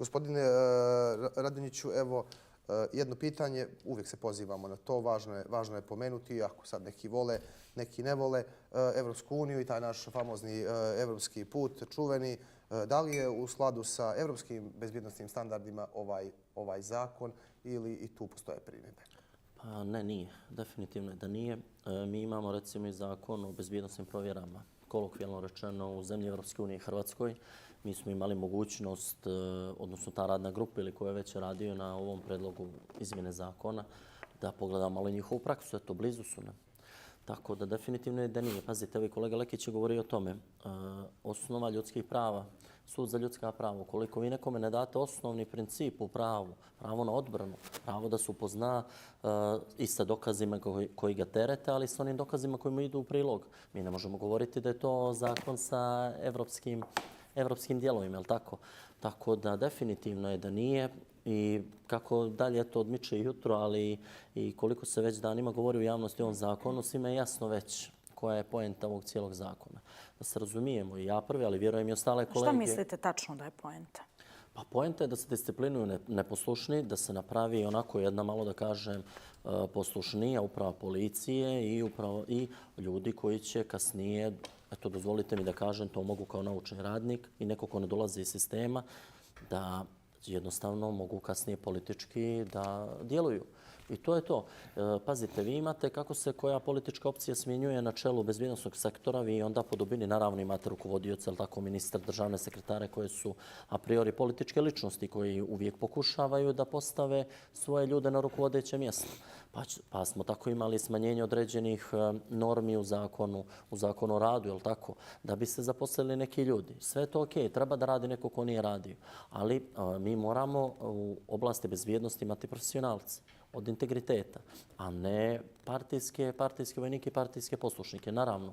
Gospodine Radonjiću, evo jedno pitanje, uvijek se pozivamo na to, važno je pomenuti, ako sad neki vole, neki ne vole Evropsku uniju i taj naš famozni evropski put, čuveni, da li je u skladu sa evropskim bezbjednostnim standardima ovaj zakon ili i tu postoje primjedbe? Pa ne, nije. Definitivno je da nije. Mi imamo recimo i zakon o bezbjednostnim provjerama. Kolokvijalno rečeno u zemlji Evropske unije i Hrvatskoj mi smo imali mogućnost, odnosno ta radna grupa ili ko je već radio na ovom predlogu izmjene zakona, da pogledamo malo njihovu praksu. Eto, blizu su nam. Tako da definitivno je da nije. Pazite, evo i kolega Lekić je govorio o tome. Osnova ljudskih prava, sud za ljudska prava. Ukoliko vi nekome ne date osnovni princip u pravu, pravo na odbranu, pravo da se upozna i sa dokazima koji ga terete, ali i sa onim dokazima koji mu idu u prilog. Mi ne možemo govoriti da je to zakon sa evropskim dijelovima, je li tako? Tako da definitivno je da nije. I kako dalje to odmiče jutro, ali i koliko se već danima govori u javnosti o ovom zakonu, svima je jasno već koja je poenta ovog cijelog zakona. Da se razumijemo i ja prvi, ali vjerujem i ostale kolege. Šta mislite tačno da je poenta? Pa poenta je da se disciplinuju neposlušni, da se napravi onako jedna malo da kažem poslušnija uprava policije i ljudi koji će kasnije, eto dozvolite mi da kažem, to mogu kao naučni radnik i neko ko ne dolazi iz sistema, da jednostavno mogu kasnije politički da djeluju. I to je to. Pazite, vi imate kako se koja politička opcija smjenjuje na čelu bezbjednosnog sektora, vi onda po dubini naravno imate rukovodioce, ali tako ministar, državne sekretare koje su a priori političke ličnosti koji uvijek pokušavaju da postave svoje ljude na rukovodeće mjesto. Pa smo tako imali smanjenje određenih normi u zakonu o radu, je li tako, da bi se zaposlili neki ljudi. Sve je to okej, treba da radi neko ko nije radio, ali mi moramo u oblasti bezbjednosti imati profesionalce od integriteta, a ne partijske vojnike i partijske poslušnike. Naravno,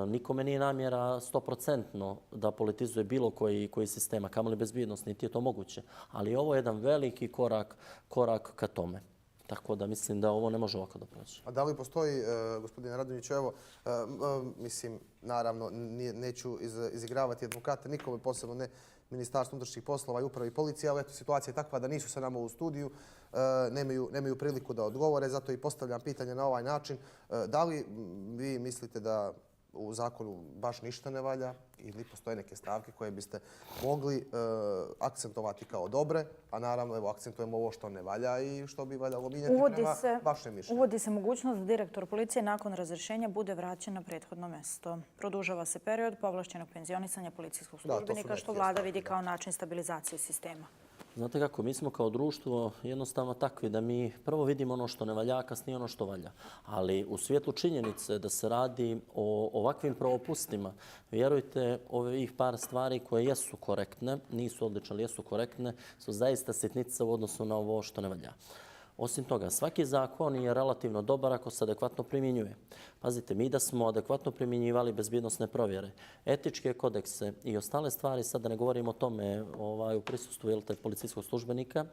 nikome nije namjera 100% da politizuje bilo koji sistema, kamoli bezbjednost, niti je to moguće. Ali ovo je jedan veliki korak ka tome. Tako da mislim da ovo ne može ovako da proći. A da li postoji, gospodine Radonjiću, evo, mislim, naravno, neću izigravati advokate, nikome posebno ne Ministarstvo unutrašnjih poslova i uprave i policije, ali eto, situacija je takva da nisu sa nama u studiju, nemaju priliku da odgovore, zato i postavljam pitanje na ovaj način. Da li vi mislite da u zakonu baš ništa ne valja ili postoje neke stavke koje biste mogli akcentovati kao dobre, a naravno evo akcentujemo ovo što ne valja i što bi valjalo mijenjati prema vašem mišljenju. Uvodi se mogućnost da direktor policije nakon razrješenja bude vraćen na prethodno mjesto. Produžava se period povlašćenog penzionisanja policijskog službenika što vlada vidi kao način stabilizacije sistema. Znate kako, mi smo kao društvo jednostavno takvi da mi prvo vidimo ono što ne valja, a kasnije ono što valja. Ali u svijetlu činjenice da se radi o ovakvim propustima, vjerujte, ovih par stvari koje jesu korektne, nisu odlične, ali jesu korektne, su zaista sitnice u odnosu na ovo što ne valja. Osim toga, svaki zakon je relativno dobar ako se adekvatno primjenjuje. Pazite, mi da smo adekvatno primjenjivali bezbjednosne provjere, etičke kodekse i ostale stvari, sad da ne govorimo o tome u prisustvu policijskog službenika,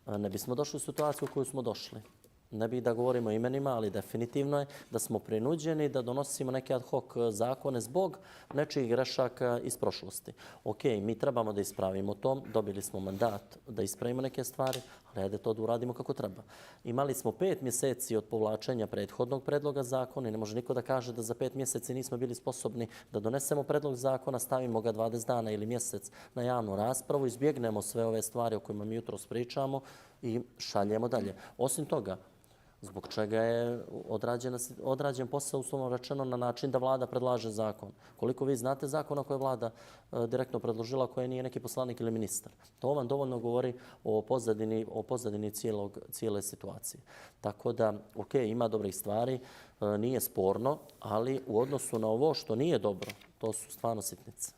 ne bismo došli u situaciju u koju smo došli. Ne bih da govorimo o imenima, ali definitivno je da smo prinuđeni da donosimo neke ad hoc zakone zbog nečijih grešaka iz prošlosti. Ok, mi trebamo da ispravimo to, dobili smo mandat da ispravimo neke stvari, ali ajde to da uradimo kako treba. Imali smo 5 mjeseci od povlačenja prethodnog predloga zakona i ne može niko da kaže da za 5 mjeseci nismo bili sposobni da donesemo predlog zakona, stavimo ga 20 dana ili mjesec na javnu raspravu, izbjegnemo sve ove stvari o kojima mi jutros pričamo i šaljemo dalje. Osim toga, zbog čega je odrađen posao uslovno rečeno na način da vlada predlaže zakon. Koliko vi znate zakona koje je vlada direktno predložila, koje nije neki poslanik ili ministar. To vam dovoljno govori o pozadini cijele situacije. Tako da, ok, ima dobrih stvari, nije sporno, ali u odnosu na ovo što nije dobro, to su stvarno sitnice.